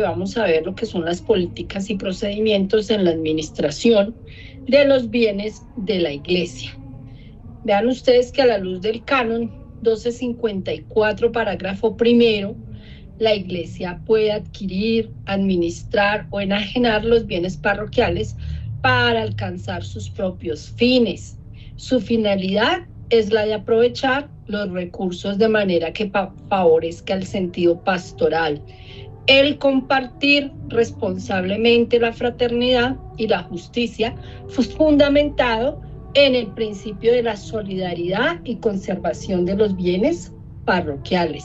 Vamos a ver lo que son las políticas y procedimientos en la administración de los bienes de la Iglesia. Vean ustedes que a la luz del Canon 1254, parágrafo primero, la Iglesia puede adquirir, administrar o enajenar los bienes parroquiales para alcanzar sus propios fines. Su finalidad es la de aprovechar los recursos de manera que favorezca el sentido pastoral, el compartir responsablemente la fraternidad y la justicia, fundamentado en el principio de la solidaridad y conservación de los bienes parroquiales.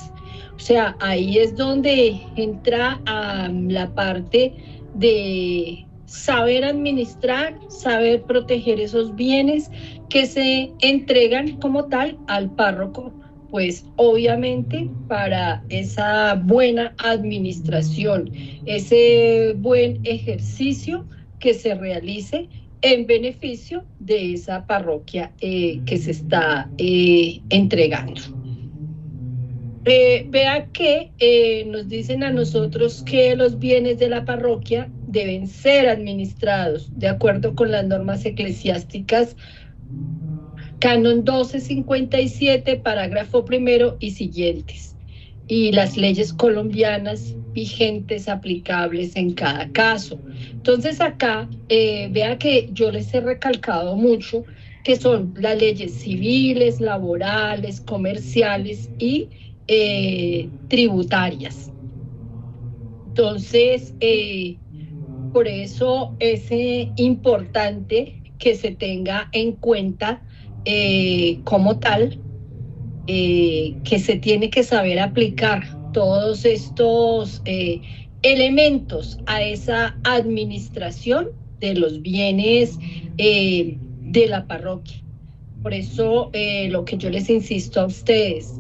O sea, ahí es donde entra la parte de saber administrar, saber proteger esos bienes que se entregan como tal al párroco, pues obviamente para esa buena administración, ese buen ejercicio que se realice en beneficio de esa parroquia que se está entregando. Vea que nos dicen a nosotros que los bienes de la parroquia deben ser administrados de acuerdo con las normas eclesiásticas Canon 1257, parágrafo primero y siguientes, y las leyes colombianas vigentes aplicables en cada caso. Entonces acá, vea que yo les he recalcado mucho que son las leyes civiles, laborales, comerciales y tributarias. Entonces, por eso es importante que se tenga en cuenta como tal, que se tiene que saber aplicar todos estos elementos a esa administración de los bienes de la parroquia. Por eso lo que yo les insisto a ustedes,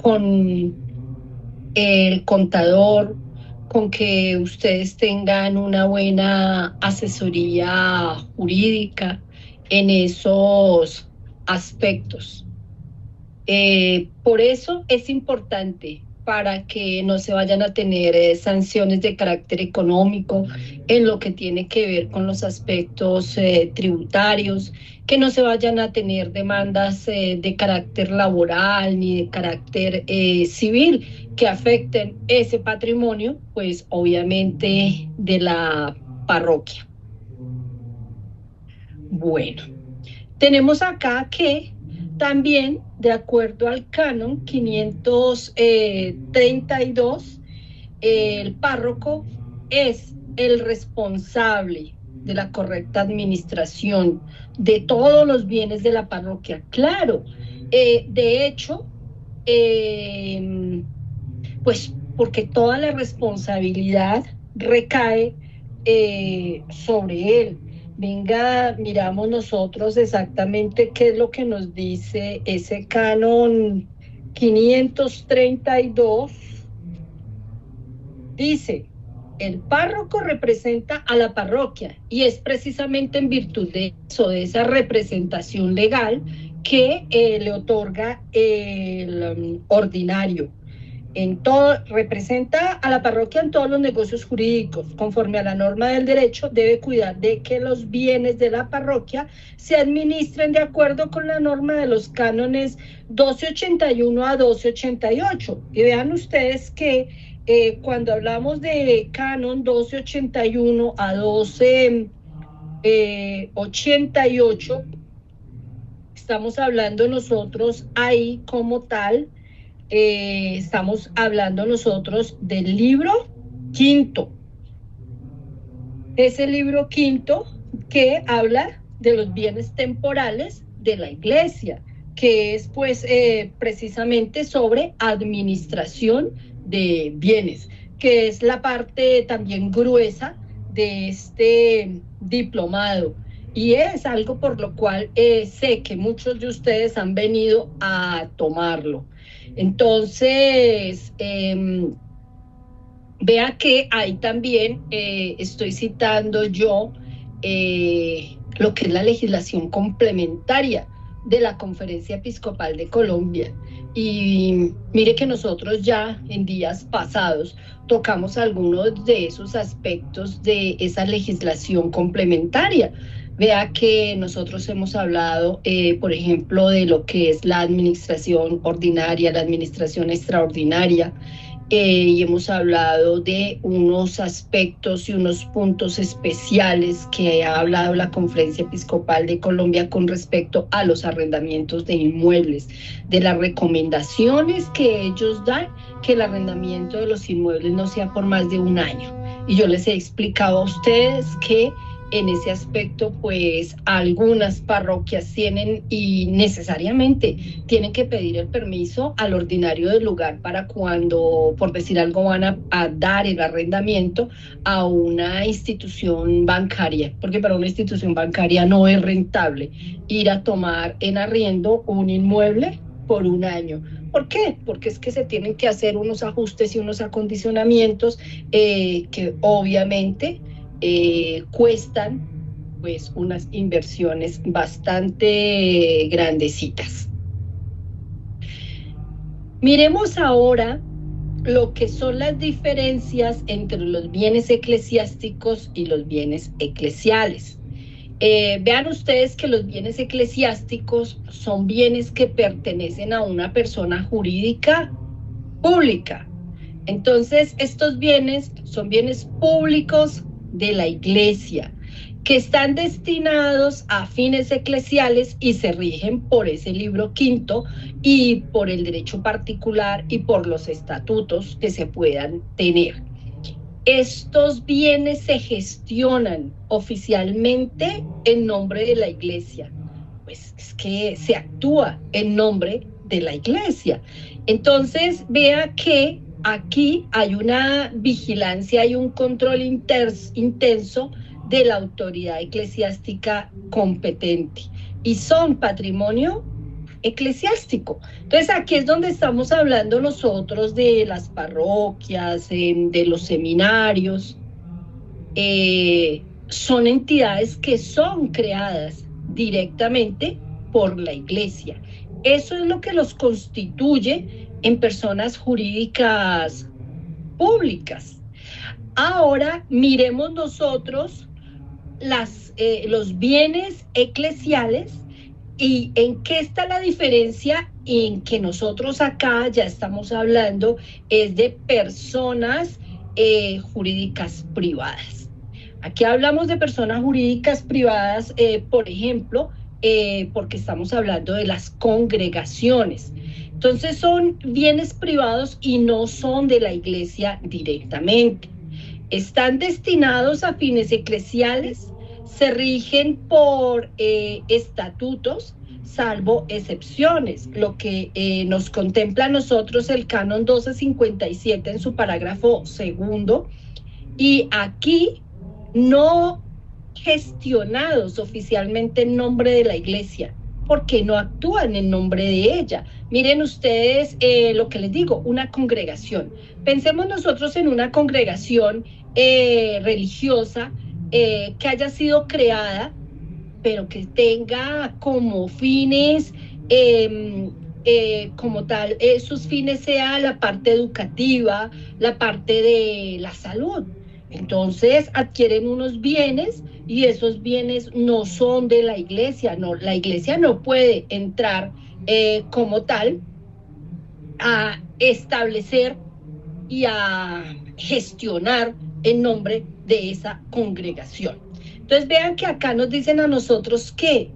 con el contador, con que ustedes tengan una buena asesoría jurídica en esos aspectos. Por eso es importante para que no se vayan a tener sanciones de carácter económico en lo que tiene que ver con los aspectos tributarios, que no se vayan a tener demandas de carácter laboral ni de carácter civil que afecten ese patrimonio, pues obviamente de la parroquia. Bueno, tenemos acá que también, de acuerdo al Canon 532, el párroco es el responsable de la correcta administración de todos los bienes de la parroquia. Claro, de hecho, pues porque toda la responsabilidad recae sobre él. Venga, miramos nosotros exactamente qué es lo que nos dice ese Canon 532. Dice, el párroco representa a la parroquia y es precisamente en virtud de eso, de esa representación legal que le otorga el ordinario. Representa a la parroquia en todos los negocios jurídicos. Conforme a la norma del derecho, debe cuidar de que los bienes de la parroquia se administren de acuerdo con la norma de los cánones 1281 a 1288. Y vean ustedes que cuando hablamos de canon 1281 a 1288, estamos hablando nosotros ahí como tal, estamos hablando nosotros del libro quinto. Ese libro quinto que habla de los bienes temporales de la Iglesia, que es pues precisamente sobre administración de bienes, que es la parte también gruesa de este diplomado. Y es algo por lo cual sé que muchos de ustedes han venido a tomarlo. Entonces, vea que ahí también estoy citando yo lo que es la legislación complementaria de la Conferencia Episcopal de Colombia, Y mire que nosotros ya en días pasados tocamos algunos de esos aspectos de esa legislación complementaria. Vea que nosotros hemos hablado, por ejemplo, de lo que es la administración ordinaria, la administración extraordinaria, y hemos hablado de unos aspectos y unos puntos especiales que ha hablado la Conferencia Episcopal de Colombia con respecto a los arrendamientos de inmuebles, de las recomendaciones que ellos dan, que el arrendamiento de los inmuebles no sea por más de un año. Y yo les he explicado a ustedes que en ese aspecto, pues algunas parroquias tienen y necesariamente tienen que pedir el permiso al ordinario del lugar para cuando, por decir algo, van a dar el arrendamiento a una institución bancaria, porque para una institución bancaria no es rentable ir a tomar en arriendo un inmueble por un año. ¿Por qué? Porque es que se tienen que hacer unos ajustes y unos acondicionamientos que obviamente cuestan pues unas inversiones bastante grandecitas. Miremos ahora lo que son las diferencias entre los bienes eclesiásticos y los bienes eclesiales. Vean ustedes que los bienes eclesiásticos son bienes que pertenecen a una persona jurídica pública. Entonces, estos bienes son bienes públicos de la Iglesia, que están destinados a fines eclesiales y se rigen por ese libro quinto y por el derecho particular y por los estatutos que se puedan tener. Estos bienes se gestionan oficialmente en nombre de la Iglesia, pues es que se actúa en nombre de la Iglesia. Entonces, vea que aquí hay una vigilancia y un control intenso de la autoridad eclesiástica competente y son patrimonio eclesiástico. Entonces aquí es donde estamos hablando nosotros de las parroquias, de los seminarios. Son entidades que son creadas directamente por la Iglesia. Eso es lo que los constituye en personas jurídicas públicas. Ahora miremos nosotros los bienes eclesiales y en qué está la diferencia, en que nosotros acá ya estamos hablando es de personas jurídicas privadas. Aquí hablamos de personas jurídicas privadas, por ejemplo, porque estamos hablando de las congregaciones. Entonces son bienes privados y no son de la Iglesia directamente. Están destinados a fines eclesiales, se rigen por estatutos, salvo excepciones, lo que nos contempla a nosotros el Canon 1257 en su parágrafo segundo, y aquí no gestionados oficialmente en nombre de la Iglesia, porque no actúan en nombre de ella. Miren ustedes lo que les digo, una congregación. Pensemos nosotros en una congregación religiosa que haya sido creada, pero que tenga como fines, como tal, sus fines sea la parte educativa, la parte de la salud. Entonces adquieren unos bienes y esos bienes no son de la Iglesia, no, la Iglesia no puede entrar como tal a establecer y a gestionar en nombre de esa congregación. Entonces vean que acá nos dicen a nosotros que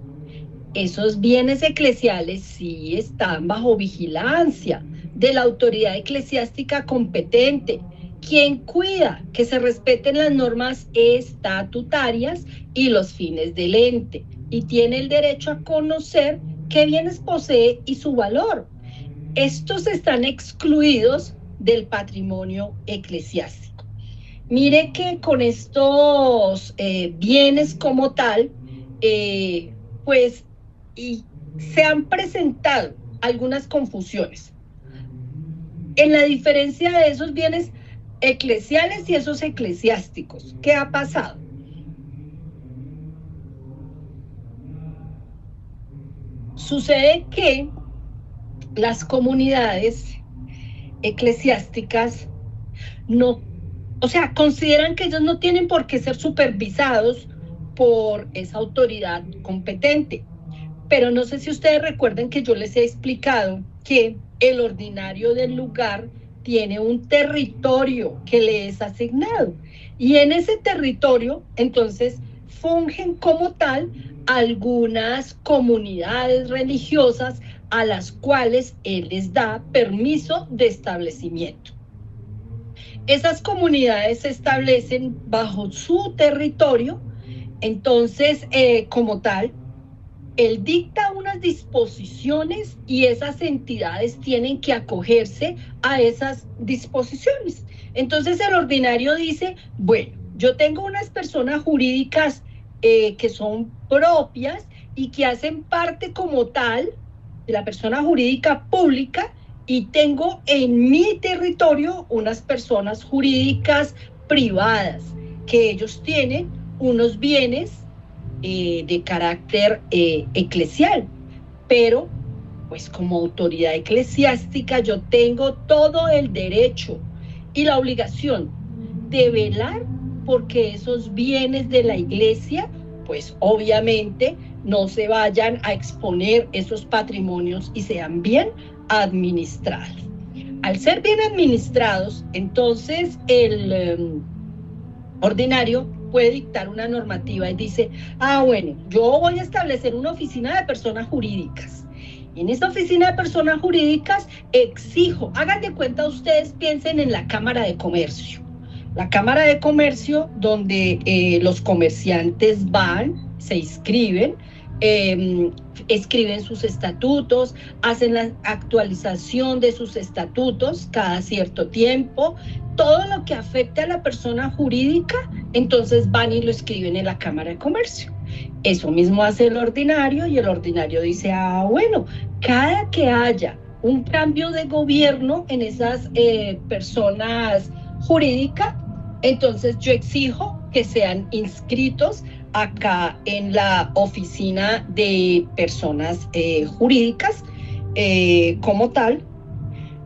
esos bienes eclesiales sí están bajo vigilancia de la autoridad eclesiástica competente, quien cuida que se respeten las normas estatutarias y los fines del ente, y tiene el derecho a conocer qué bienes posee y su valor. Estos están excluidos del patrimonio eclesiástico. Mire que con estos bienes como tal, pues se han presentado algunas confusiones en la diferencia de esos bienes eclesiales y esos eclesiásticos. ¿Qué ha pasado? Sucede que las comunidades eclesiásticas no, o sea, consideran que ellos no tienen por qué ser supervisados por esa autoridad competente. Pero no sé si ustedes recuerden que yo les he explicado que el ordinario del lugar tiene un territorio que le es asignado. Y en ese territorio, entonces, fungen como tal algunas comunidades religiosas a las cuales él les da permiso de establecimiento. Esas comunidades se establecen bajo su territorio, entonces, como tal, él dicta unas disposiciones y esas entidades tienen que acogerse a esas disposiciones. Entonces el ordinario dice, bueno, yo tengo unas personas jurídicas que son propias y que hacen parte como tal de la persona jurídica pública, y tengo en mi territorio unas personas jurídicas privadas que ellos tienen unos bienes de carácter eclesial, pero pues como autoridad eclesiástica yo tengo todo el derecho y la obligación de velar porque esos bienes de la iglesia, pues obviamente no se vayan a exponer esos patrimonios y sean bien administrados. Al ser bien administrados, entonces el ordinario puede dictar una normativa y dice, bueno, yo voy a establecer una oficina de personas jurídicas. Y en esta oficina de personas jurídicas exijo, hagan de cuenta ustedes, piensen en la Cámara de Comercio. La Cámara de Comercio donde los comerciantes van, se inscriben, escriben sus estatutos, hacen la actualización de sus estatutos cada cierto tiempo. Todo lo que afecte a la persona jurídica, entonces van y lo escriben en la Cámara de Comercio. Eso mismo hace el ordinario, y el ordinario dice, bueno, cada que haya un cambio de gobierno en esas personas jurídicas, entonces yo exijo que sean inscritos acá en la oficina de personas jurídicas como tal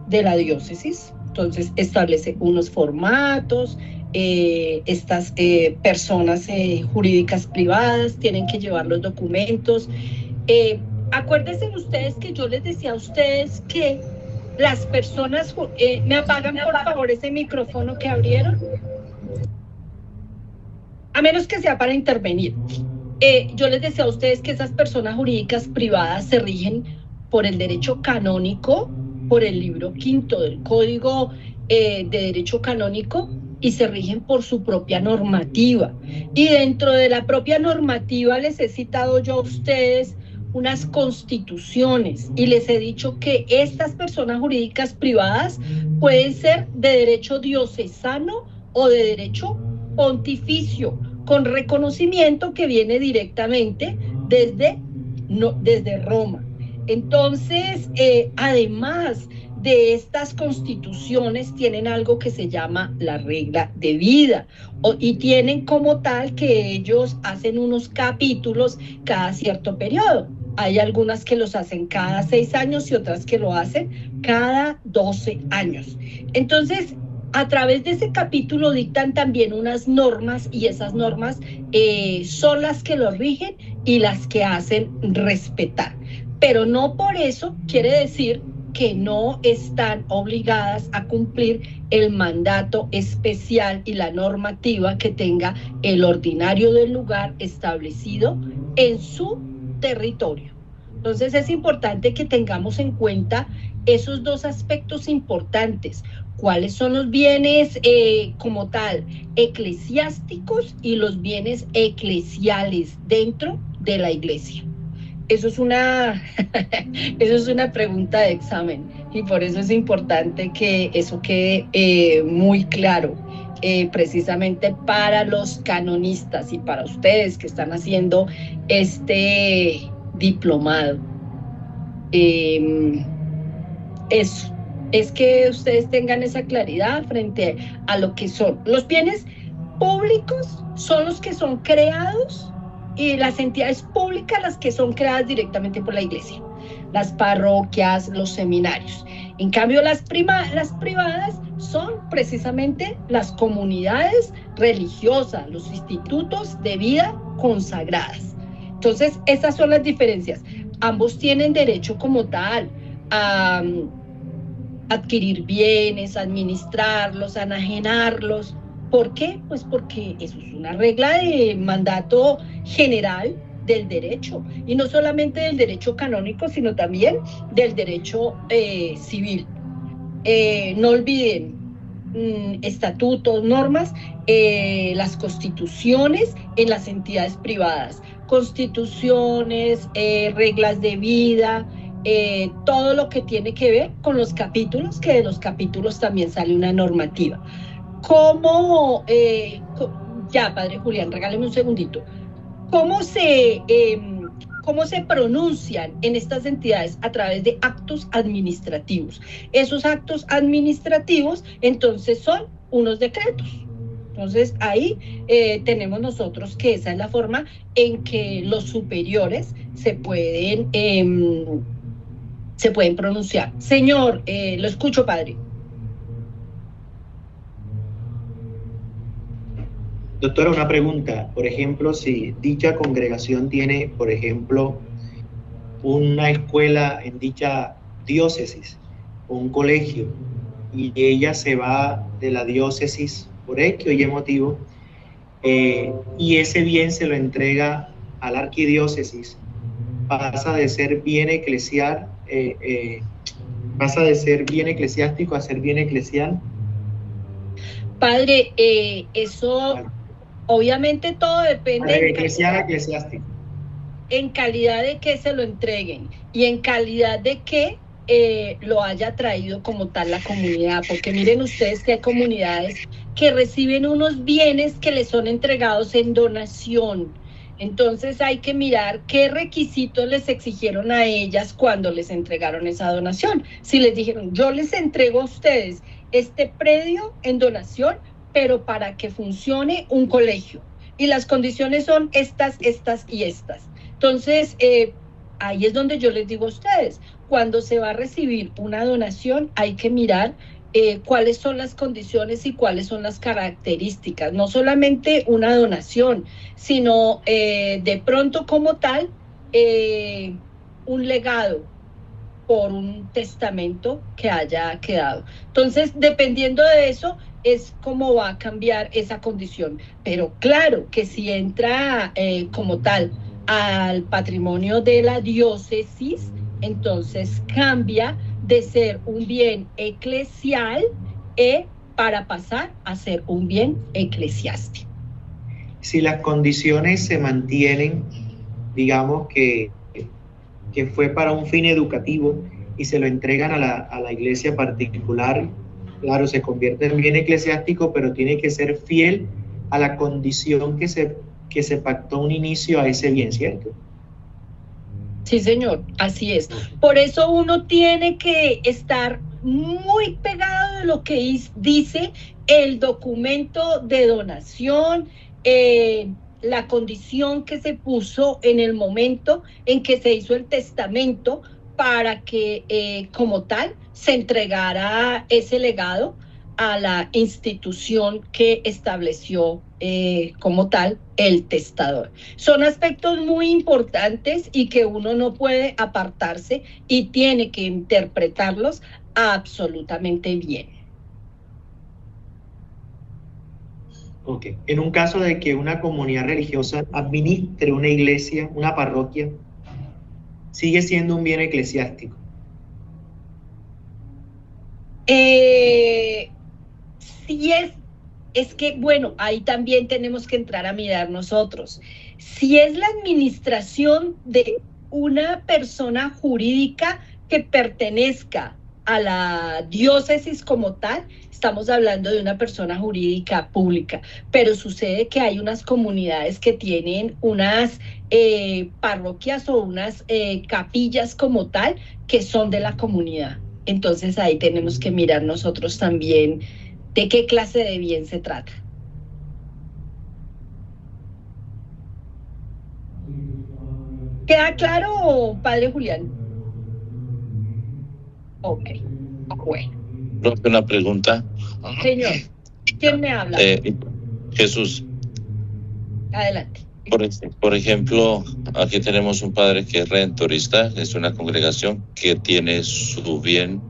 de la diócesis. Entonces establece unos formatos, estas personas jurídicas privadas tienen que llevar los documentos. Acuérdense ustedes que yo les decía a ustedes que las personas, ¿me apagan por favor ese micrófono que abrieron? A menos que sea para intervenir. Yo les decía a ustedes que esas personas jurídicas privadas se rigen por el derecho canónico, por el libro quinto del Código de Derecho Canónico, y se rigen por su propia normativa. Y dentro de la propia normativa les he citado yo a ustedes unas constituciones, y les he dicho que estas personas jurídicas privadas pueden ser de derecho diocesano o de derecho pontificio, con reconocimiento que viene directamente desde Roma. Entonces, además de estas constituciones, tienen algo que se llama la regla de vida, y tienen como tal que ellos hacen unos capítulos cada cierto periodo. Hay algunas que los hacen cada 6 años y otras que lo hacen cada 12 años. Entonces, a través de ese capítulo dictan también unas normas, y esas normas son las que los rigen y las que hacen respetar. Pero no por eso quiere decir que no están obligadas a cumplir el mandato especial y la normativa que tenga el ordinario del lugar establecido en su territorio. Entonces es importante que tengamos en cuenta esos dos aspectos importantes: cuáles son los bienes como tal eclesiásticos y los bienes eclesiales dentro de la iglesia. Eso es una pregunta de examen, y por eso es importante que eso quede muy claro, precisamente para los canonistas y para ustedes que están haciendo este diplomado. Eso es que ustedes tengan esa claridad frente a lo que son los bienes públicos. Son los que son creados, y las entidades públicas las que son creadas directamente por la iglesia. las parroquias, los seminarios. En cambio, las privadas son precisamente las comunidades religiosas, los institutos de vida consagradas. Entonces, esas son las diferencias. Ambos tienen derecho como tal a adquirir bienes, administrarlos, enajenarlos. ¿Por qué? Pues porque eso es una regla de mandato general del derecho, y no solamente del derecho canónico, sino también del derecho civil. No olviden estatutos, normas, las constituciones en las entidades privadas, constituciones, reglas de vida, todo lo que tiene que ver con los capítulos, que de los capítulos también sale una normativa. ¿Cómo, ya, padre Julián, regáleme un segundito, cómo se pronuncian en estas entidades? A través de actos administrativos. Esos actos administrativos, entonces, son unos decretos. Entonces, ahí tenemos nosotros que esa es la forma en que los superiores se pueden pronunciar. Señor, lo escucho, padre. Doctora, una pregunta. Por ejemplo, si dicha congregación tiene, por ejemplo, una escuela en dicha diócesis o un colegio, y ella se va de la diócesis por X o Y motivo, y ese bien se lo entrega a la arquidiócesis, pasa de ser bien eclesial, pasa de ser bien eclesiástico a ser bien eclesial. Padre, eso, vale, obviamente todo depende de eclesial a eclesiástico, en calidad de que se lo entreguen y en calidad de que lo haya traído como tal la comunidad, porque miren ustedes que hay comunidades que reciben unos bienes que les son entregados en donación. Entonces hay que mirar qué requisitos les exigieron a ellas cuando les entregaron esa donación. Si les dijeron, yo les entrego a ustedes este predio en donación, pero para que funcione un colegio, y las condiciones son estas, estas y estas. Entonces, ahí es donde yo les digo a ustedes, cuando se va a recibir una donación, hay que mirar cuáles son las condiciones y cuáles son las características. No solamente una donación, sino de pronto como tal, un legado por un testamento que haya quedado. Entonces, dependiendo de eso, es cómo va a cambiar esa condición. Pero claro que si entra como tal al patrimonio de la diócesis, entonces cambia de ser un bien eclesial para pasar a ser un bien eclesiástico. Si las condiciones se mantienen, digamos que fue para un fin educativo y se lo entregan a la iglesia particular, claro, se convierte en bien eclesiástico, pero tiene que ser fiel a la condición que se pactó un inicio a ese bien, ¿cierto? Sí, señor, así es. Por eso uno tiene que estar muy pegado de lo que dice el documento de donación, la condición que se puso en el momento en que se hizo el testamento para que como tal se entregara ese legado a la institución que estableció como tal el testador. Son aspectos muy importantes y que uno no puede apartarse y tiene que interpretarlos absolutamente bien. Ok. En un caso de que una comunidad religiosa administre una iglesia, una parroquia, sigue siendo un bien eclesiástico. Sí es que, bueno, ahí también tenemos que entrar a mirar nosotros. Si es la administración de una persona jurídica que pertenezca a la diócesis como tal, estamos hablando de una persona jurídica pública, pero sucede que hay unas comunidades que tienen unas parroquias o unas capillas como tal que son de la comunidad. Entonces ahí tenemos que mirar nosotros también de qué clase de bien se trata. ¿Queda claro, padre Julián? Ok, bueno. Una pregunta. Señor, ¿quién me habla? Jesús. Adelante. Por ejemplo, aquí tenemos un padre que es redentorista, es una congregación que tiene su bien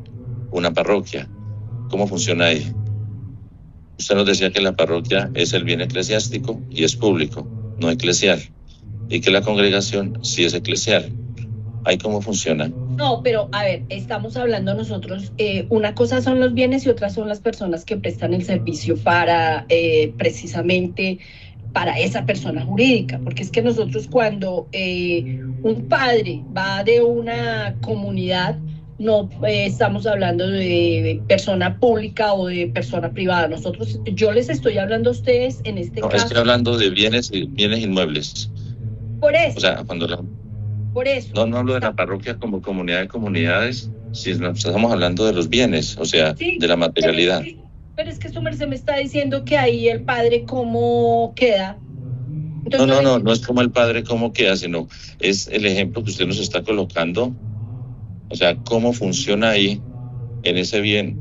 una parroquia. ¿Cómo funciona ahí? Usted nos decía que la parroquia es el bien eclesiástico y es público, no eclesial, y que la congregación sí es eclesial. ¿Ahí cómo funciona? No, pero a ver, estamos hablando nosotros, una cosa son los bienes y otra son las personas que prestan el servicio para precisamente para esa persona jurídica, porque es que nosotros cuando un padre va de una comunidad, no estamos hablando de persona pública o de persona privada. Yo les estoy hablando a ustedes en este caso. Estoy hablando de bienes inmuebles. Por eso. O sea, por eso. No hablo de la parroquia como comunidad de comunidades, si estamos hablando de los bienes, o sea, sí, de la materialidad. Pero es que su merced me está diciendo que ahí el padre cómo queda. Entonces, no es como el padre cómo queda, sino es el ejemplo que usted nos está colocando. O sea, cómo funciona ahí, en ese bien,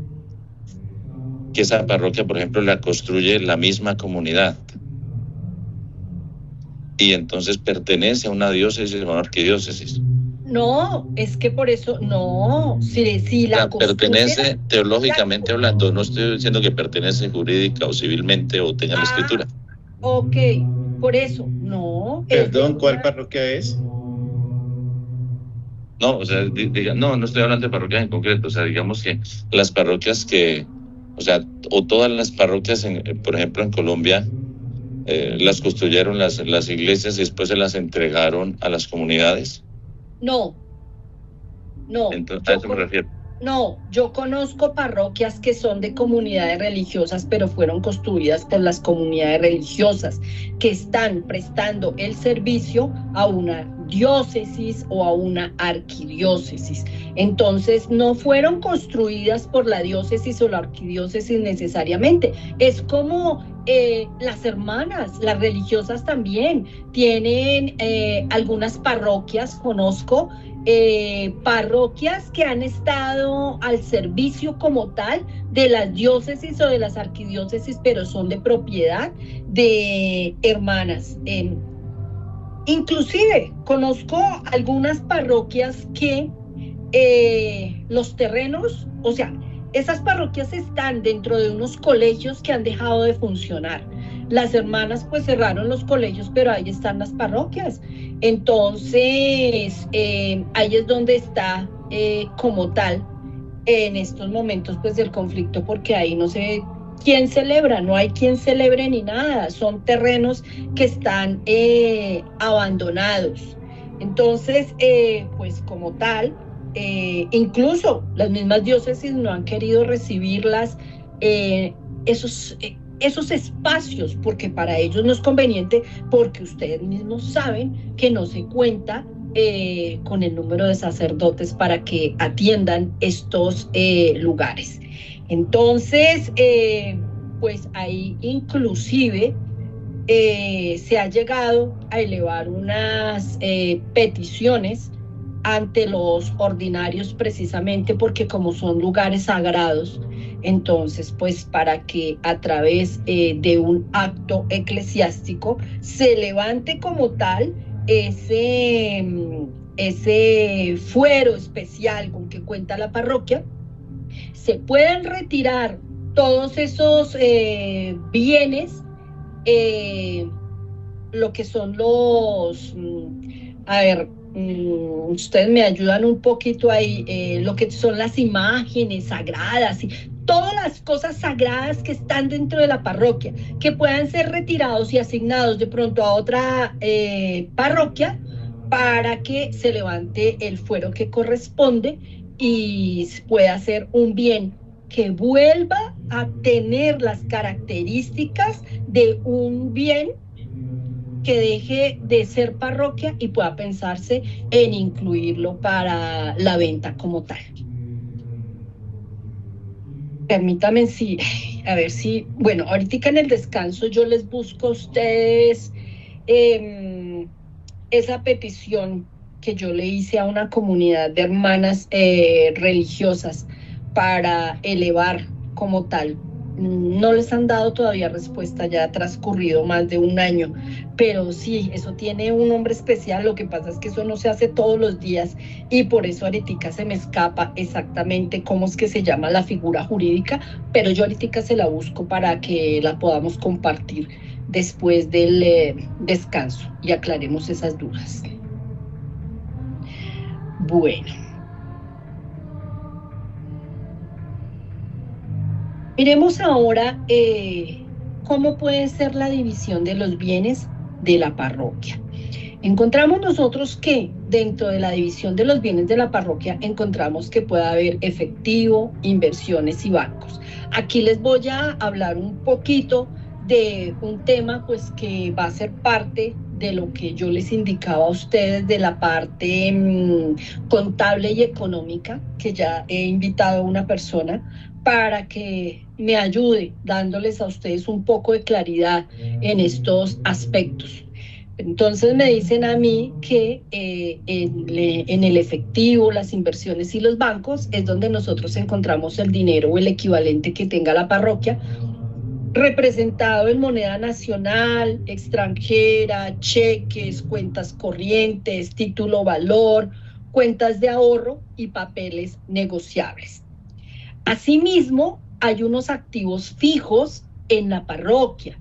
que esa parroquia, por ejemplo, la construye la misma comunidad. Y entonces pertenece a una diócesis o a una arquidiócesis. No, es que por eso, no, si la pertenece teológicamente hablando, no estoy diciendo que pertenece jurídica o civilmente o tenga la escritura. Ok, por eso, no. Perdón, ¿cuál parroquia es? No, o sea, no estoy hablando de parroquias en concreto, o sea, digamos que las parroquias que, o sea, o todas las parroquias, por ejemplo, en Colombia, las construyeron las iglesias y después se las entregaron a las comunidades. No. Entonces, a eso me refiero. No, yo conozco parroquias que son de comunidades religiosas, pero fueron construidas por las comunidades religiosas que están prestando el servicio a una diócesis o a una arquidiócesis. Entonces, no fueron construidas por la diócesis o la arquidiócesis necesariamente. Es como las hermanas, las religiosas también tienen algunas parroquias, conozco parroquias que han estado al servicio como tal de las diócesis o de las arquidiócesis, pero son de propiedad de hermanas. Inclusive conozco algunas parroquias que los terrenos, o sea, esas parroquias están dentro de unos colegios que han dejado de funcionar. Las hermanas pues cerraron los colegios, pero ahí están las parroquias. Entonces, ahí es donde está como tal en estos momentos pues del conflicto, porque ahí no sé quién celebra, no hay quien celebre ni nada, son terrenos que están abandonados. Entonces, pues como tal, incluso las mismas diócesis no han querido recibirlas, esos espacios, porque para ellos no es conveniente, porque ustedes mismos saben que no se cuenta con el número de sacerdotes para que atiendan estos lugares. Entonces, pues ahí inclusive se ha llegado a elevar unas peticiones ante los ordinarios, precisamente porque como son lugares sagrados, entonces pues para que a través de un acto eclesiástico se levante como tal ese fuero especial con que cuenta la parroquia, se puedan retirar todos esos bienes, lo que son los, ustedes me ayudan un poquito ahí, lo que son las imágenes sagradas y todas las cosas sagradas que están dentro de la parroquia, que puedan ser retirados y asignados de pronto a otra parroquia para que se levante el fuero que corresponde y pueda ser un bien que vuelva a tener las características de un bien que deje de ser parroquia y pueda pensarse en incluirlo para la venta como tal. Permítame a ver si, bueno, ahorita en el descanso yo les busco a ustedes esa petición que yo le hice a una comunidad de hermanas religiosas para elevar como tal. No les han dado todavía respuesta, ya ha transcurrido más de un año, pero sí, eso tiene un nombre especial. Lo que pasa es que eso no se hace todos los días y por eso ahorita se me escapa exactamente cómo es que se llama la figura jurídica, pero yo ahorita se la busco para que la podamos compartir después del descanso y aclaremos esas dudas. Bueno. Miremos ahora cómo puede ser la división de los bienes de la parroquia. Encontramos nosotros que dentro de la división de los bienes de la parroquia encontramos que puede haber efectivo, inversiones y bancos. Aquí les voy a hablar un poquito de un tema pues que va a ser parte de lo que yo les indicaba a ustedes de la parte contable y económica, que ya he invitado a una persona para que me ayude dándoles a ustedes un poco de claridad en estos aspectos. Entonces me dicen a mí que en el efectivo, las inversiones y los bancos es donde nosotros encontramos el dinero o el equivalente que tenga la parroquia, representado en moneda nacional, extranjera, cheques, cuentas corrientes, título valor, cuentas de ahorro y papeles negociables. Asimismo, hay unos activos fijos en la parroquia.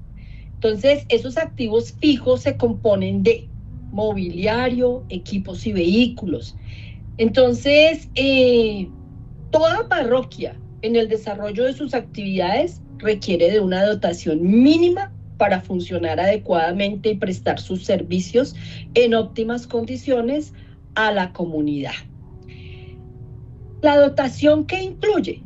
Entonces, esos activos fijos se componen de mobiliario, equipos y vehículos. Entonces, toda parroquia en el desarrollo de sus actividades requiere de una dotación mínima para funcionar adecuadamente y prestar sus servicios en óptimas condiciones a la comunidad. La dotación que incluye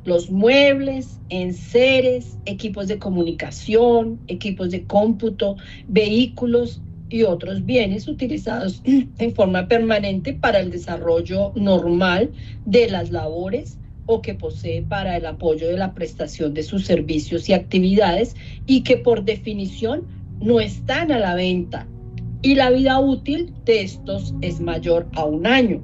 los muebles, enseres, equipos de comunicación, equipos de cómputo, vehículos y otros bienes utilizados en forma permanente para el desarrollo normal de las labores o que posee para el apoyo de la prestación de sus servicios y actividades y que por definición no están a la venta y la vida útil de estos es mayor a un año.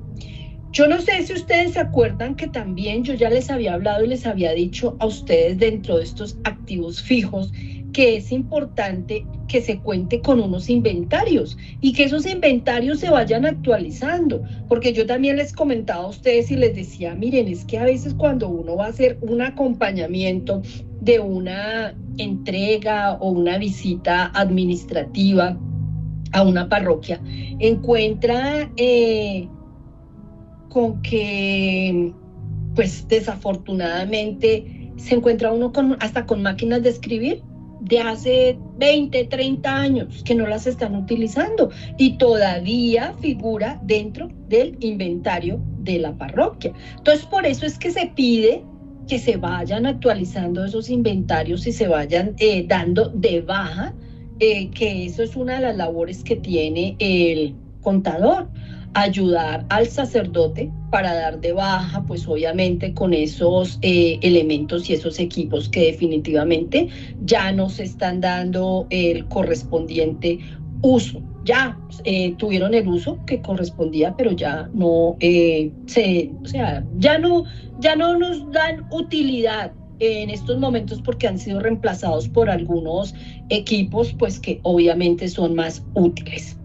Yo no sé si ustedes se acuerdan que también yo ya les había hablado y les había dicho a ustedes dentro de estos activos fijos que es importante que se cuente con unos inventarios y que esos inventarios se vayan actualizando, porque yo también les comentaba a ustedes y les decía, miren, es que a veces cuando uno va a hacer un acompañamiento de una entrega o una visita administrativa a una parroquia, encuentra con que, pues desafortunadamente, se encuentra uno hasta con máquinas de escribir de hace 20, 30 años que no las están utilizando y todavía figura dentro del inventario de la parroquia. Entonces, por eso es que se pide que se vayan actualizando esos inventarios y se vayan dando de baja, que eso es una de las labores que tiene el contador, ayudar al sacerdote para dar de baja, pues obviamente con esos elementos y esos equipos que definitivamente ya no se están dando el correspondiente uso. Ya tuvieron el uso que correspondía, pero ya no ya no nos dan utilidad en estos momentos porque han sido reemplazados por algunos equipos, pues que obviamente son más útiles.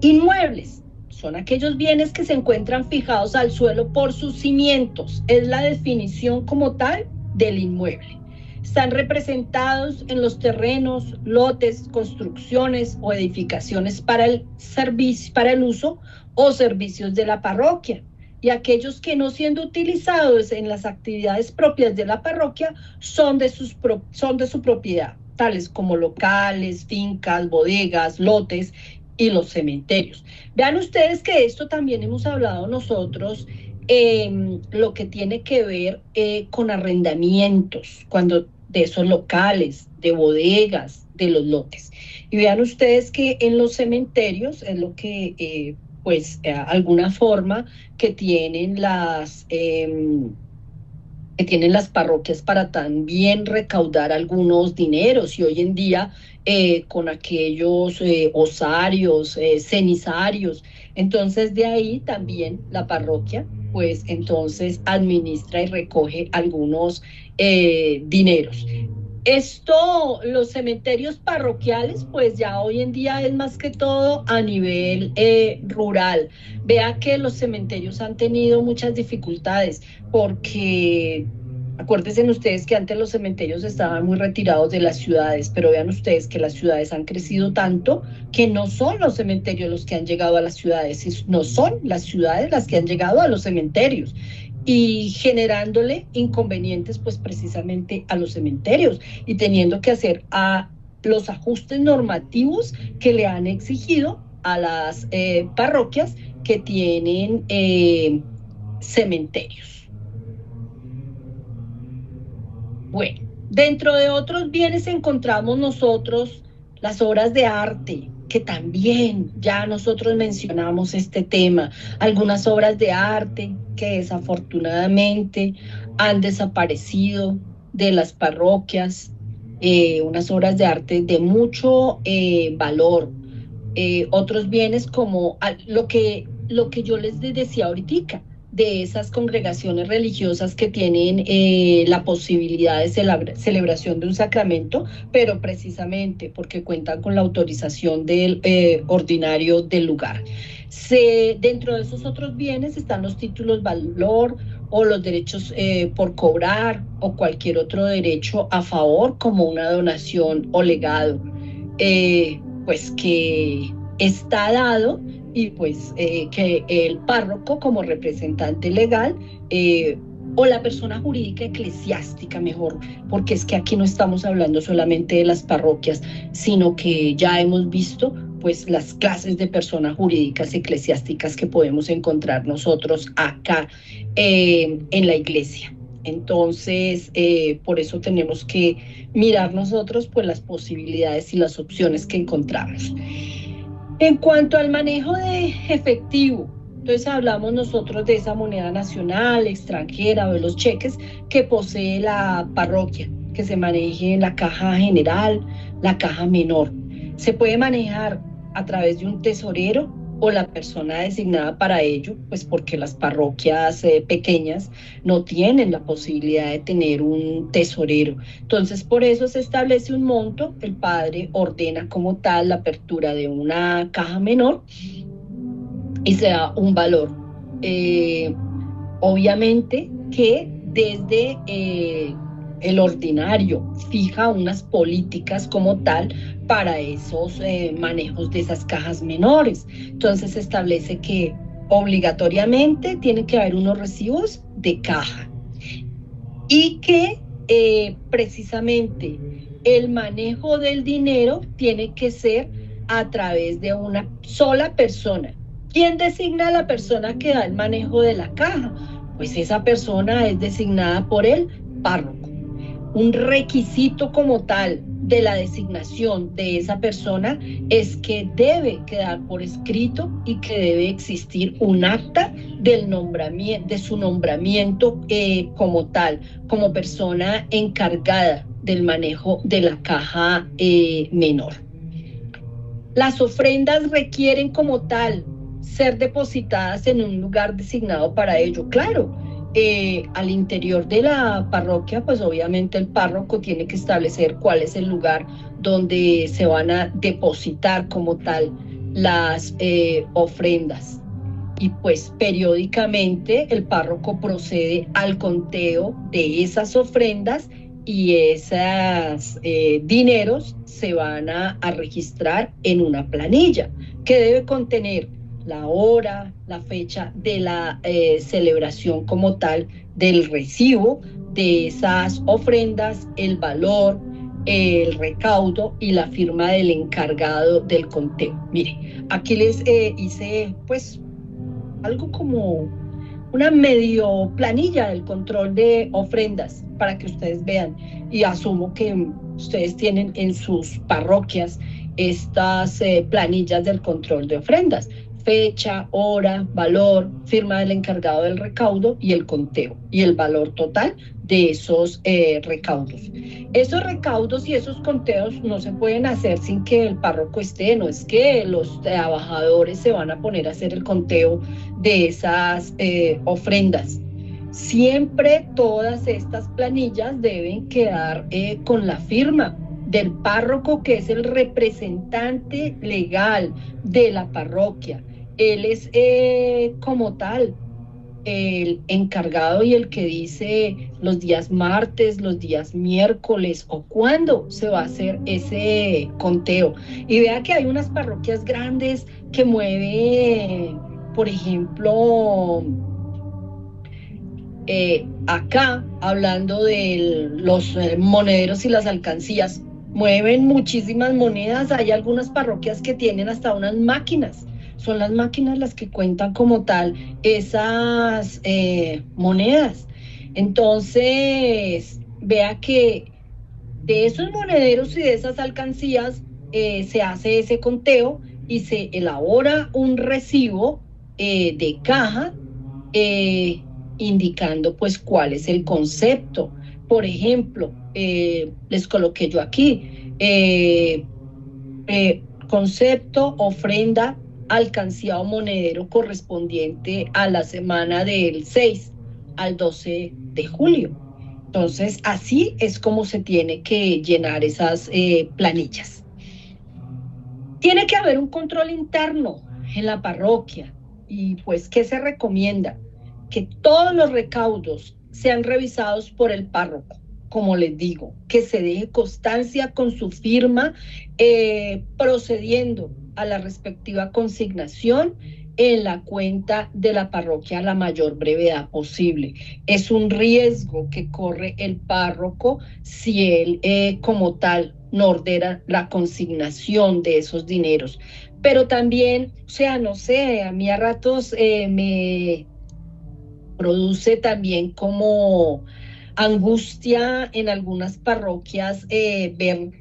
Inmuebles son aquellos bienes que se encuentran fijados al suelo por sus cimientos. Es la definición como tal del inmueble. Están representados en los terrenos, lotes, construcciones o edificaciones para el servicio, para el uso o servicios de la parroquia. Y aquellos que no siendo utilizados en las actividades propias de la parroquia son de su propiedad, tales como locales, fincas, bodegas, lotes y los cementerios. Vean ustedes que esto también hemos hablado nosotros, lo que tiene que ver con arrendamientos, cuando de esos locales, de bodegas, de los lotes. Y vean ustedes que en los cementerios es lo que, alguna forma que tienen que tienen las parroquias para también recaudar algunos dineros, y hoy en día con aquellos osarios, cenizarios, entonces de ahí también la parroquia pues entonces administra y recoge algunos dineros. Esto, los cementerios parroquiales, pues ya hoy en día es más que todo a nivel rural. Vea que los cementerios han tenido muchas dificultades porque acuérdense ustedes que antes los cementerios estaban muy retirados de las ciudades, pero vean ustedes que las ciudades han crecido tanto que no son los cementerios los que han llegado a las ciudades, no son las ciudades las que han llegado a los cementerios, y generándole inconvenientes pues precisamente a los cementerios y teniendo que hacer a los ajustes normativos que le han exigido a las parroquias que tienen cementerios. Bueno, dentro de otros bienes encontramos nosotros las obras de arte, que también ya nosotros mencionamos este tema, algunas obras de arte que desafortunadamente han desaparecido de las parroquias, unas obras de arte de mucho valor, otros bienes como lo que yo les decía ahorita, de esas congregaciones religiosas que tienen la posibilidad de celebración de un sacramento, pero precisamente porque cuentan con la autorización del ordinario del lugar. Dentro de esos otros bienes están los títulos valor o los derechos por cobrar o cualquier otro derecho a favor, como una donación o legado, pues que está dado, y pues que el párroco como representante legal o la persona jurídica eclesiástica mejor, porque es que aquí no estamos hablando solamente de las parroquias, sino que ya hemos visto pues las clases de personas jurídicas eclesiásticas que podemos encontrar nosotros acá en la iglesia. Entonces, por eso tenemos que mirar nosotros pues las posibilidades y las opciones que encontramos. En cuanto al manejo de efectivo, entonces hablamos nosotros de esa moneda nacional, extranjera o de los cheques que posee la parroquia, que se maneje en la caja general, la caja menor. Se puede manejar a través de un tesorero o la persona designada para ello, pues porque las parroquias pequeñas no tienen la posibilidad de tener un tesorero. Entonces, por eso se establece un monto, el padre ordena como tal la apertura de una caja menor y se da un valor. Obviamente que desde el ordinario fija unas políticas como tal para esos manejos de esas cajas menores. Entonces se establece que obligatoriamente tiene que haber unos recibos de caja y que precisamente el manejo del dinero tiene que ser a través de una sola persona. ¿Quién designa a la persona que da el manejo de la caja? Pues esa persona es designada por el párroco. Un requisito como tal de la designación de esa persona es que debe quedar por escrito y que debe existir un acta del nombramiento, de su nombramiento como tal, como persona encargada del manejo de la caja menor. Las ofrendas requieren como tal ser depositadas en un lugar designado para ello, claro. Al interior de la parroquia, pues obviamente el párroco tiene que establecer cuál es el lugar donde se van a depositar como tal las ofrendas. Y pues periódicamente el párroco procede al conteo de esas ofrendas y esos dineros se van a registrar en una planilla que debe contener la hora, la fecha de la celebración como tal, del recibo de esas ofrendas, el valor, el recaudo y la firma del encargado del conteo. Mire, aquí les hice pues algo como una medio planilla del control de ofrendas para que ustedes vean, y asumo que ustedes tienen en sus parroquias estas planillas del control de ofrendas. fecha, hora, valor, firma del encargado del recaudo y el conteo y el valor total de esos recaudos. Esos recaudos y esos conteos no se pueden hacer sin que el párroco esté, no es que los trabajadores se van a poner a hacer el conteo de esas ofrendas. Siempre todas estas planillas deben quedar con la firma del párroco, que es el representante legal de la parroquia. Él es como tal el encargado y el que dice los días martes, los días miércoles o cuándo se va a hacer ese conteo. Y vea que hay unas parroquias grandes que mueven, por ejemplo, acá, hablando de los monederos y las alcancías, mueven muchísimas monedas. Hay algunas parroquias que tienen hasta unas máquinas. Son las máquinas las que cuentan como tal esas monedas. Entonces, vea que de esos monederos y de esas alcancías se hace ese conteo y se elabora un recibo de caja indicando pues cuál es el concepto. Por ejemplo, les coloqué yo aquí, concepto, ofrenda, alcancía o monedero correspondiente a la semana del 6 al 12 de julio. Entonces, así es como se tiene que llenar esas planillas. Tiene que haber un control interno en la parroquia. Y pues, ¿qué se recomienda? Que todos los recaudos sean revisados por el párroco, como les digo, que se deje constancia con su firma, procediendo a la respectiva consignación en la cuenta de la parroquia a la mayor brevedad posible. Es un riesgo que corre el párroco si él como tal no ordena la consignación de esos dineros. Pero también, o sea, no sé, a mí a ratos me produce también como angustia en algunas parroquias ver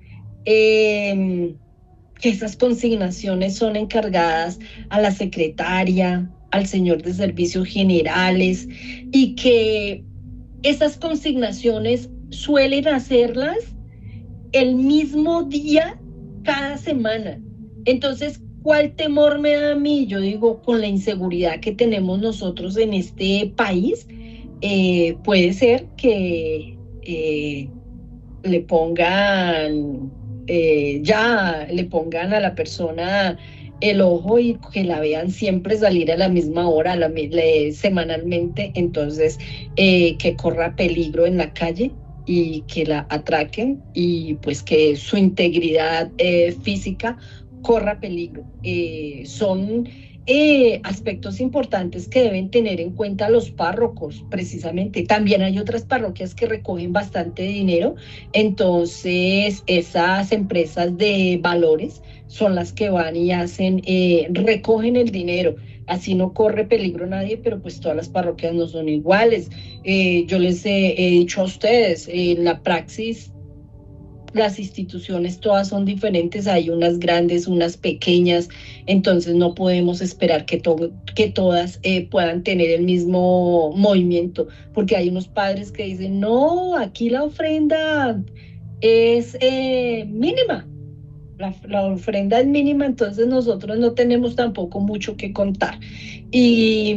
que esas consignaciones son encargadas a la secretaria, al señor de servicios generales, y que esas consignaciones suelen hacerlas el mismo día cada semana. Entonces, ¿cuál temor me da a mí? Yo digo, con la inseguridad que tenemos nosotros en este país, puede ser que le pongan a la persona el ojo y que la vean siempre salir a la misma hora, semanalmente. Entonces, que corra peligro en la calle y que la atraquen y pues que su integridad física corra peligro. Son aspectos importantes que deben tener en cuenta los párrocos, precisamente. También hay otras parroquias que recogen bastante dinero, entonces esas empresas de valores son las que van y hacen, recogen el dinero. Así no corre peligro nadie, pero pues todas las parroquias no son iguales. Yo les he dicho a ustedes, en la praxis, las instituciones todas son diferentes, hay unas grandes, unas pequeñas, entonces no podemos esperar que todas puedan tener el mismo movimiento, porque hay unos padres que dicen, no, aquí la ofrenda es mínima, la ofrenda es mínima, entonces nosotros no tenemos tampoco mucho que contar. Y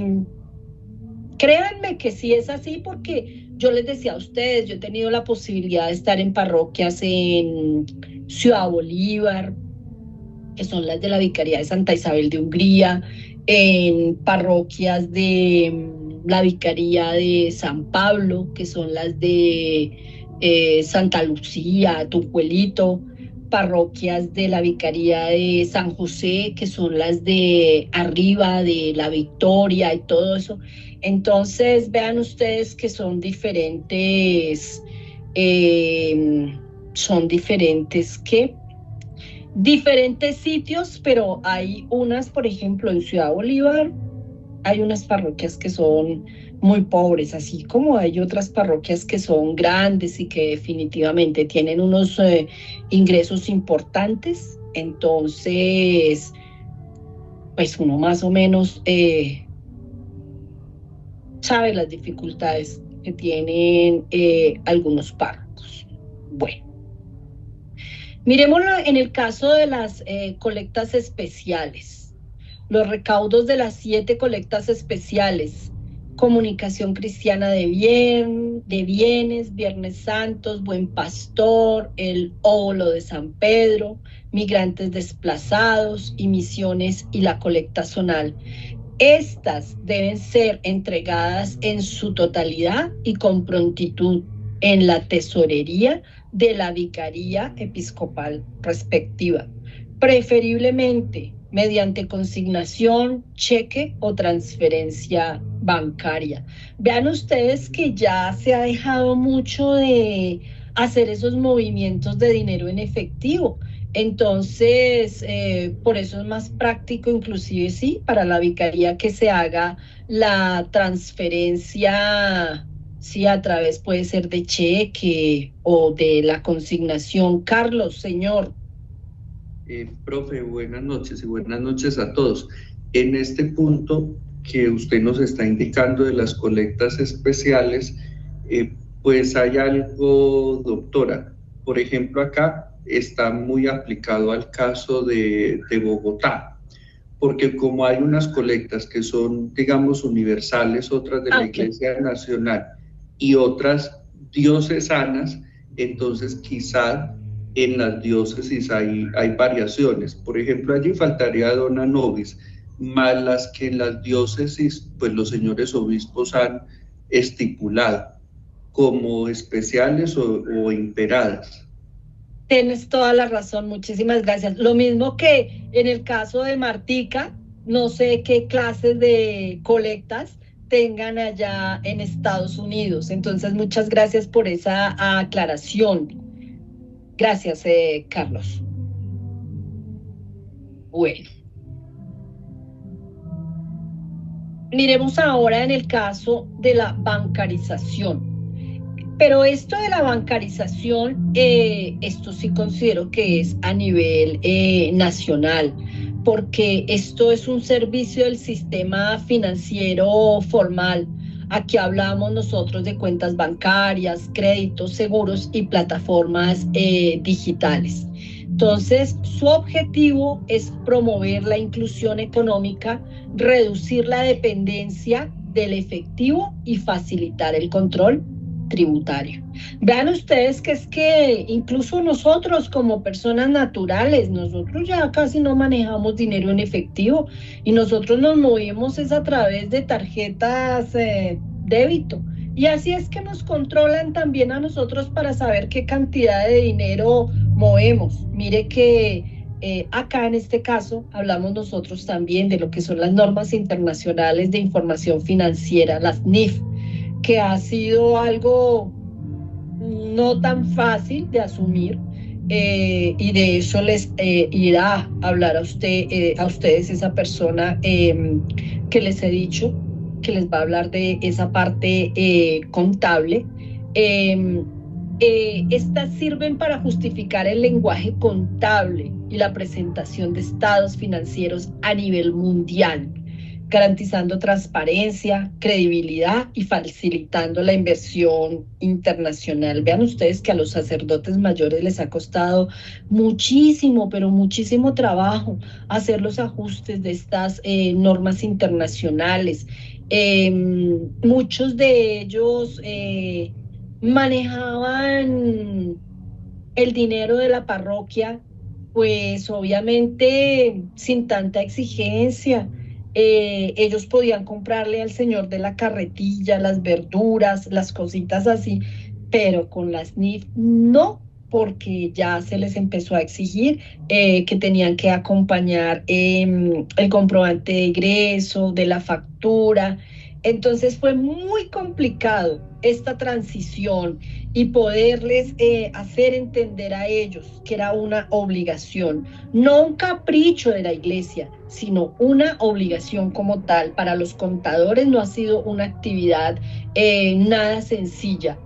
créanme que sí es así, porque yo les decía a ustedes, yo he tenido la posibilidad de estar en parroquias en Ciudad Bolívar, que son las de la Vicaría de Santa Isabel de Hungría, en parroquias de la Vicaría de San Pablo, que son las de Santa Lucía, Tunjuelito, parroquias de la Vicaría de San José, que son las de arriba, de la Victoria y todo eso. Entonces, vean ustedes que son diferentes sitios, pero hay unas, por ejemplo, en Ciudad Bolívar, hay unas parroquias que son muy pobres, así como hay otras parroquias que son grandes y que definitivamente tienen unos ingresos importantes. Entonces, pues uno más o menos sabe las dificultades que tienen algunos párrocos. Bueno, miremoslo en el caso de las colectas especiales. Los recaudos de las 7 colectas especiales: Comunicación Cristiana de Bienes, Viernes Santos, Buen Pastor, el Óbolo de San Pedro, Migrantes Desplazados y Misiones y la colecta zonal. Estas deben ser entregadas en su totalidad y con prontitud en la tesorería de la vicaría episcopal respectiva, preferiblemente mediante consignación, cheque o transferencia bancaria. Vean ustedes que ya se ha dejado mucho de hacer esos movimientos de dinero en efectivo. Entonces, por eso es más práctico, inclusive sí, para la vicaría que se haga la transferencia, sí, a través puede ser de cheque o de la consignación. Carlos, señor. Profe, buenas noches y buenas noches a todos. En este punto que usted nos está indicando de las colectas especiales, pues hay algo, doctora. Por ejemplo, acá está muy aplicado al caso de Bogotá, porque como hay unas colectas que son, digamos, universales, otras de la Iglesia Nacional y otras diocesanas, entonces quizás en las diócesis hay variaciones. Por ejemplo, allí faltaría Dona Nobis, más las que en las diócesis, pues los señores obispos han estipulado como especiales o imperadas. Tienes toda la razón, muchísimas gracias. Lo mismo que en el caso de Martica, no sé qué clases de colectas tengan allá en Estados Unidos. Entonces, muchas gracias por esa aclaración. Gracias, Carlos. Bueno. Miremos ahora en el caso de la bancarización. Pero esto de la bancarización, esto sí considero que es a nivel nacional, porque esto es un servicio del sistema financiero formal. Aquí hablamos nosotros de cuentas bancarias, créditos, seguros y plataformas digitales. Entonces, su objetivo es promover la inclusión económica, reducir la dependencia del efectivo y facilitar el control tributario. Vean ustedes que es que incluso nosotros como personas naturales, nosotros ya casi no manejamos dinero en efectivo y nosotros nos movemos es a través de tarjetas débito. Y así es que nos controlan también a nosotros para saber qué cantidad de dinero movemos. Mire que acá en este caso hablamos nosotros también de lo que son las normas internacionales de información financiera, las NIF, que ha sido algo no tan fácil de asumir, y de eso les irá a hablar a ustedes esa persona que les he dicho, que les va a hablar de esa parte contable. Estas sirven para justificar el lenguaje contable y la presentación de estados financieros a nivel mundial, garantizando transparencia, credibilidad y facilitando la inversión internacional. Vean ustedes que a los sacerdotes mayores les ha costado muchísimo, pero muchísimo trabajo hacer los ajustes de estas normas internacionales. Muchos de ellos manejaban el dinero de la parroquia, pues obviamente sin tanta exigencia. Ellos podían comprarle al señor de la carretilla las verduras, las cositas así, pero con las NIF no, porque ya se les empezó a exigir que tenían que acompañar el comprobante de egreso, de la factura. Entonces fue muy complicado esta transición y poderles hacer entender a ellos que era una obligación, no un capricho de la iglesia, sino una obligación como tal. Para los contadores no ha sido una actividad nada sencilla.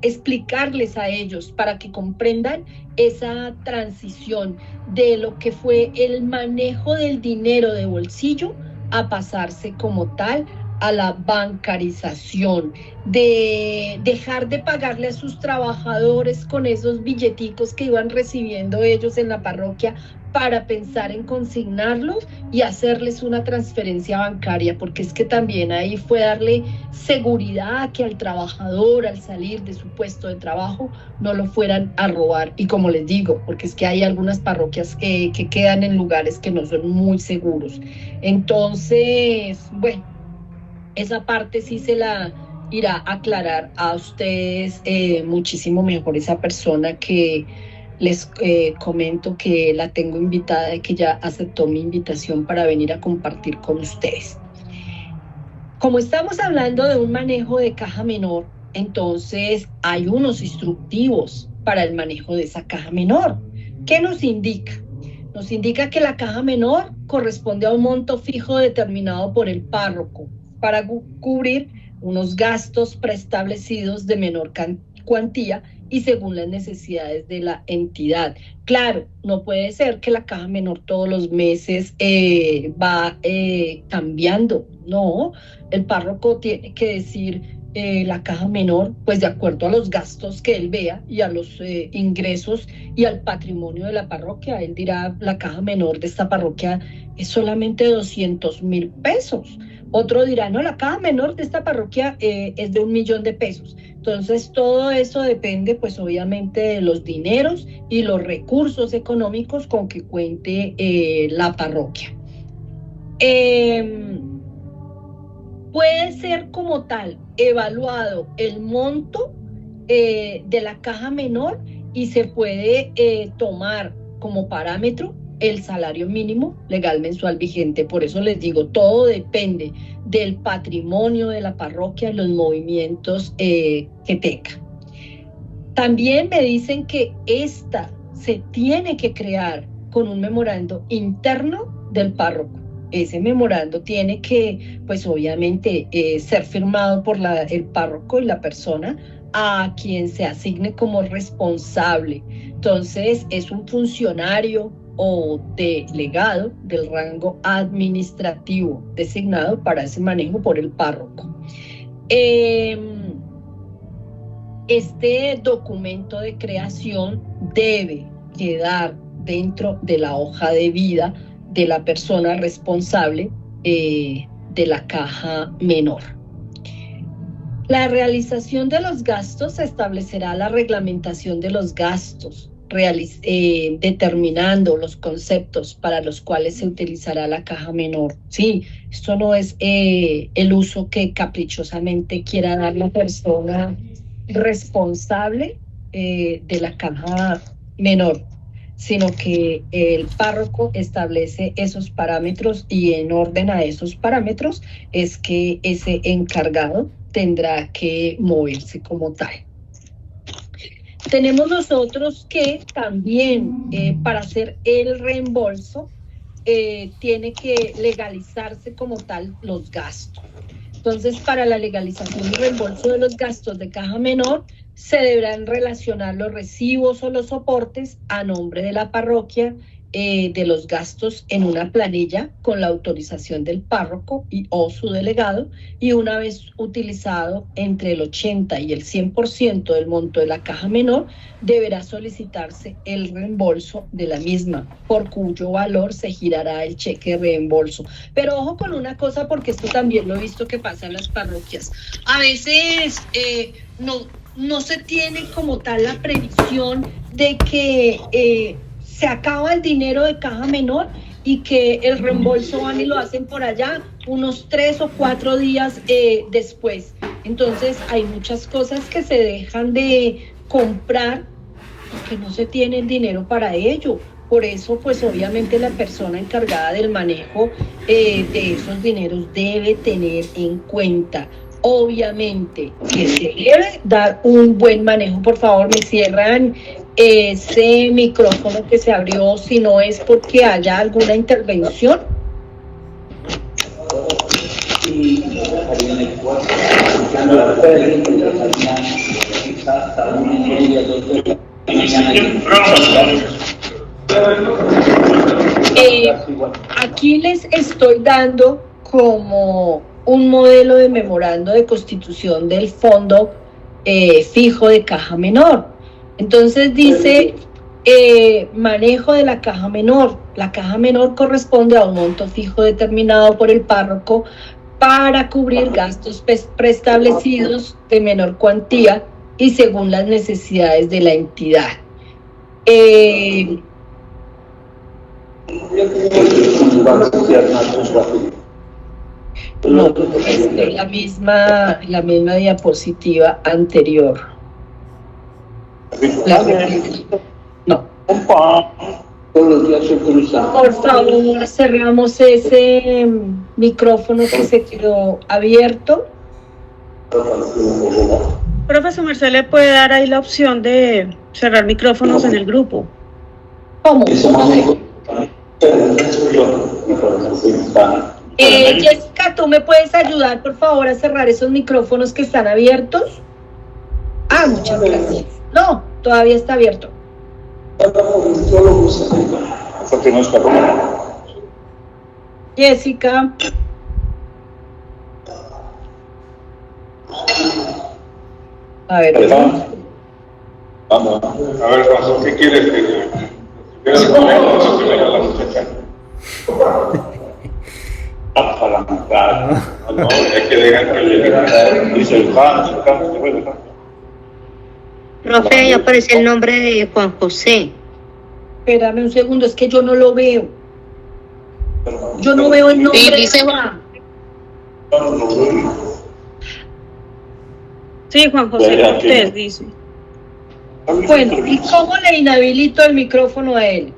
explicarles a ellos para que comprendan esa transición de lo que fue el manejo del dinero de bolsillo a pasarse como tal a la bancarización, de dejar de pagarle a sus trabajadores con esos billeticos que iban recibiendo ellos en la parroquia para pensar en consignarlos y hacerles una transferencia bancaria, porque es que también ahí fue darle seguridad a que al trabajador al salir de su puesto de trabajo no lo fueran a robar. Y como les digo, porque es que hay algunas parroquias que quedan en lugares que no son muy seguros. Entonces, bueno, esa parte sí se la irá a aclarar a ustedes muchísimo mejor esa persona que les comento que la tengo invitada y que ya aceptó mi invitación para venir a compartir con ustedes. Como estamos hablando de un manejo de caja menor, entonces hay unos instructivos para el manejo de esa caja menor. ¿Qué nos indica? Nos indica que la caja menor corresponde a un monto fijo determinado por el párroco para cubrir unos gastos preestablecidos de menor cuantía y según las necesidades de la entidad. Claro, no puede ser que la caja menor todos los meses va cambiando, no. El párroco tiene que decir la caja menor, pues de acuerdo a los gastos que él vea y a los ingresos y al patrimonio de la parroquia. Él dirá, la caja menor de esta parroquia es solamente 200,000 pesos. Otro dirá, no, la caja menor de esta parroquia es de 1,000,000 de pesos. Entonces, todo eso depende, pues, obviamente, de los dineros y los recursos económicos con que cuente la parroquia. Puede ser como tal evaluado el monto de la caja menor y se puede tomar como parámetro el salario mínimo legal mensual vigente. Por eso les digo, todo depende del patrimonio de la parroquia y los movimientos que tenga. También me dicen que esta se tiene que crear con un memorando interno del párroco. Ese memorando tiene que, pues obviamente, ser firmado por el párroco y la persona a quien se asigne como responsable. Entonces, es un funcionario o delegado del rango administrativo designado para ese manejo por el párroco. Este documento de creación debe quedar dentro de la hoja de vida de la persona responsable de la caja menor. La realización de los gastos establecerá la reglamentación de los gastos, determinando los conceptos para los cuales se utilizará la caja menor. Sí, esto no es el uso que caprichosamente quiera dar la persona responsable de la caja menor, sino que el párroco establece esos parámetros y en orden a esos parámetros es que ese encargado tendrá que moverse como tal. Tenemos nosotros que también para hacer el reembolso tiene que legalizarse como tal los gastos. Entonces, para la legalización y reembolso de los gastos de caja menor, se deberán relacionar los recibos o los soportes a nombre de la parroquia de los gastos en una planilla con la autorización del párroco o su delegado, y una vez utilizado entre el 80 y el 100% del monto de la caja menor, deberá solicitarse el reembolso de la misma, por cuyo valor se girará el cheque de reembolso. Pero ojo con una cosa, porque esto también lo he visto que pasa en las parroquias. A veces no se tiene como tal la previsión de que se acaba el dinero de caja menor y que el reembolso van y lo hacen por allá unos 3 o 4 días después. Entonces hay muchas cosas que se dejan de comprar porque no se tiene el dinero para ello. Por eso, pues obviamente la persona encargada del manejo de esos dineros debe tener en cuenta, obviamente, que se debe dar un buen manejo. Por favor, me cierran ese micrófono que se abrió si no es porque haya alguna intervención. Aquí les estoy dando como un modelo de memorando de constitución del fondo fijo de caja menor. Entonces dice manejo de la caja menor. La caja menor corresponde a un monto fijo determinado por el párroco para cubrir gastos preestablecidos de menor cuantía y según las necesidades de la entidad. No, es la misma diapositiva anterior. No. Por favor, cerramos ese micrófono que se quedó abierto. Profesor Merced, ¿le puede dar ahí la opción de cerrar micrófonos en el grupo? ¿Cómo? Jessica, ¿tú me puedes ayudar, por favor, a cerrar esos micrófonos que están abiertos? Ah, muchas gracias. No, todavía está abierto. Jessica. A ver. Vamos. A ver, Juan, ¿qué quieres que no, hay que dejar que le dice el Profe, ahí aparece el nombre de Juan José. Espérame un segundo, es que yo no lo veo. Yo no veo el nombre. Sí, dice Juan. Sí, Juan José Cortés dice. Bueno, ¿y cómo le inhabilito el micrófono a él?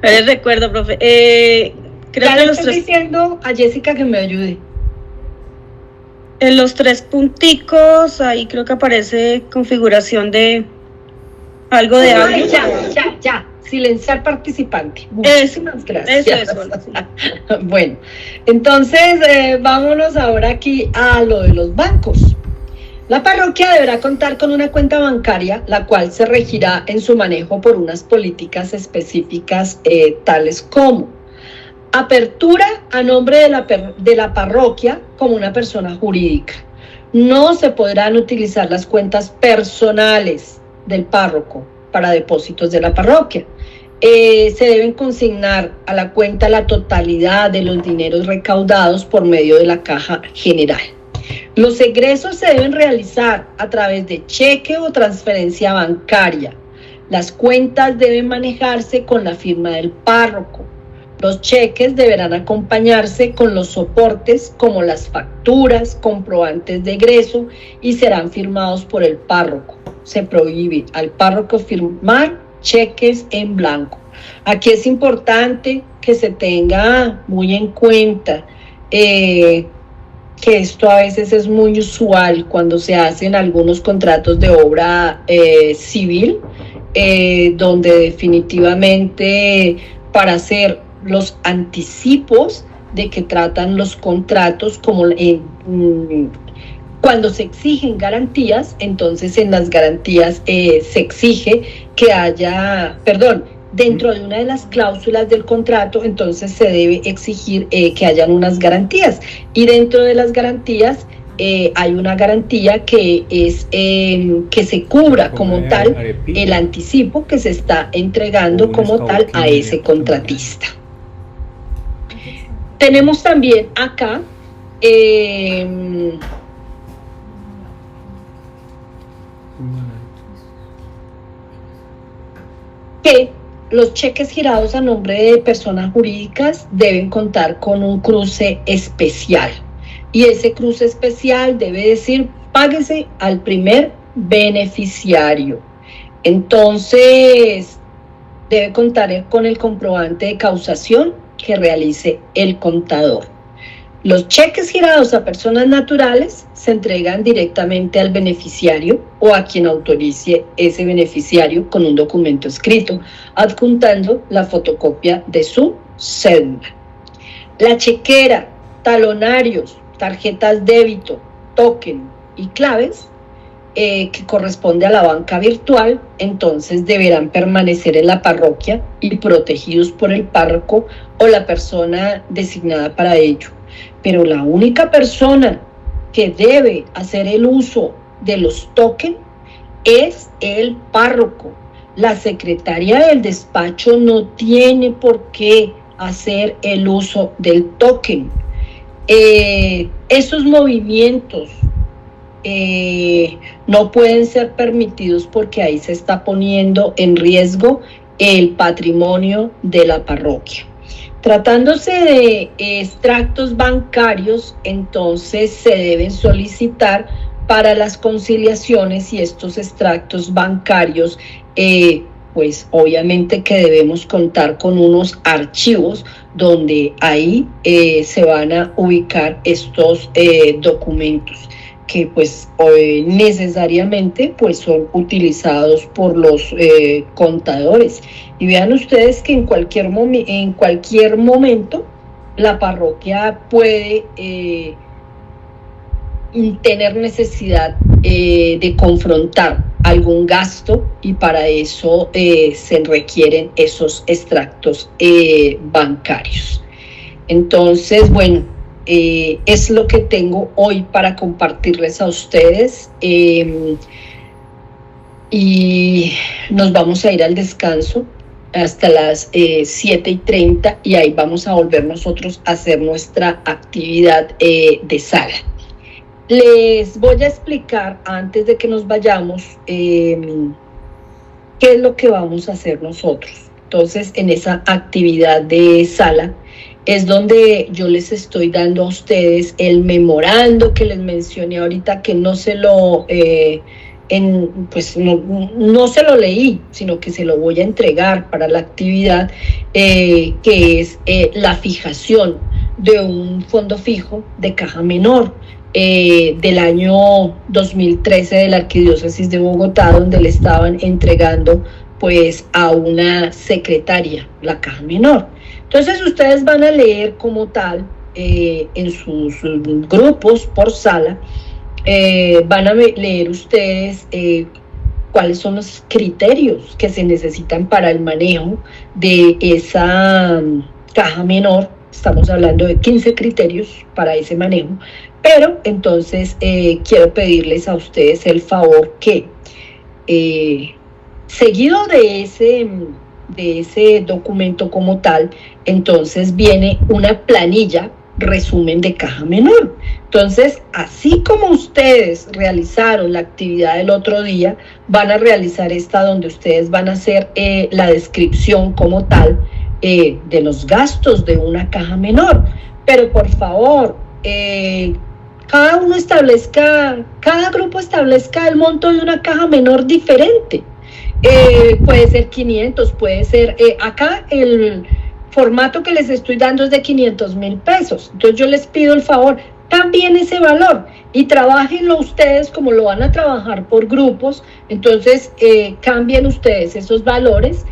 Les recuerdo, profe. Creo ya que le estoy diciendo a Jessica que me ayude. En los 3 punticos, ahí creo que aparece configuración de algo de audio. Ya. Silenciar participante. Muchísimas gracias. Eso. Bueno, entonces vámonos ahora aquí a lo de los bancos. La parroquia deberá contar con una cuenta bancaria, la cual se regirá en su manejo por unas políticas específicas tales como apertura a nombre de la parroquia como una persona jurídica. No se podrán utilizar las cuentas personales del párroco para depósitos de la parroquia. Se deben consignar a la cuenta la totalidad de los dineros recaudados por medio de la caja general. Los egresos se deben realizar a través de cheque o transferencia bancaria. Las cuentas deben manejarse con la firma del párroco. Los cheques deberán acompañarse con los soportes como las facturas, comprobantes de egreso y serán firmados por el párroco. Se prohíbe al párroco firmar cheques en blanco. Aquí es importante que se tenga muy en cuenta que esto a veces es muy usual cuando se hacen algunos contratos de obra civil, donde definitivamente para hacer los anticipos de que tratan los contratos como cuando se exigen garantías, entonces en las garantías se exige que haya, dentro de una de las cláusulas del contrato, entonces se debe exigir que hayan unas garantías. Y dentro de las garantías hay una garantía que es que se cubra como tal el anticipo que se está entregando como tal a ese contratista. Tenemos también acá que los cheques girados a nombre de personas jurídicas deben contar con un cruce especial. Y ese cruce especial debe decir, páguese al primer beneficiario. Entonces, debe contar con el comprobante de causación que realice el contador. Los cheques girados a personas naturales se entregan directamente al beneficiario o a quien autorice ese beneficiario con un documento escrito, adjuntando la fotocopia de su cédula. La chequera, talonarios, tarjetas débito, token y claves que corresponde a la banca virtual, entonces deberán permanecer en la parroquia y protegidos por el párroco o la persona designada para ello. Pero la única persona que debe hacer el uso de los tokens es el párroco. La secretaria del despacho no tiene por qué hacer el uso del token. Esos movimientos no pueden ser permitidos porque ahí se está poniendo en riesgo el patrimonio de la parroquia. Tratándose de extractos bancarios, entonces se deben solicitar para las conciliaciones y estos extractos bancarios, pues obviamente que debemos contar con unos archivos donde ahí se van a ubicar estos documentos que pues necesariamente pues son utilizados por los contadores. Y vean ustedes que en cualquier momento la parroquia puede tener necesidad de confrontar algún gasto y para eso se requieren esos extractos bancarios. Entonces, bueno, es lo que tengo hoy para compartirles a ustedes y nos vamos a ir al descanso hasta las 7:30 y ahí vamos a volver nosotros a hacer nuestra actividad de sala. Les voy a explicar antes de que nos vayamos qué es lo que vamos a hacer nosotros. Entonces, en esa actividad de sala es donde yo les estoy dando a ustedes el memorando que les mencioné ahorita, que no se lo no se lo leí, sino que se lo voy a entregar para la actividad, que es la fijación de un fondo fijo de caja menor del año 2013 de la Arquidiócesis de Bogotá, donde le estaban entregando pues a una secretaria la caja menor. Entonces ustedes van a leer como tal en sus grupos por sala, van a leer ustedes cuáles son los criterios que se necesitan para el manejo de esa caja menor. Estamos hablando de 15 criterios para ese manejo, pero entonces quiero pedirles a ustedes el favor que seguido de ese documento como tal, entonces viene una planilla resumen de caja menor. Entonces, así como ustedes realizaron la actividad del otro día, van a realizar esta donde ustedes van a hacer la descripción como tal de los gastos de una caja menor. Pero por favor, cada grupo establezca el monto de una caja menor diferente. Puede ser 500, puede ser, acá el formato que les estoy dando es de 500,000 pesos, entonces yo les pido el favor, también ese valor, y trabajenlo ustedes como lo van a trabajar por grupos, entonces cambien ustedes esos valores,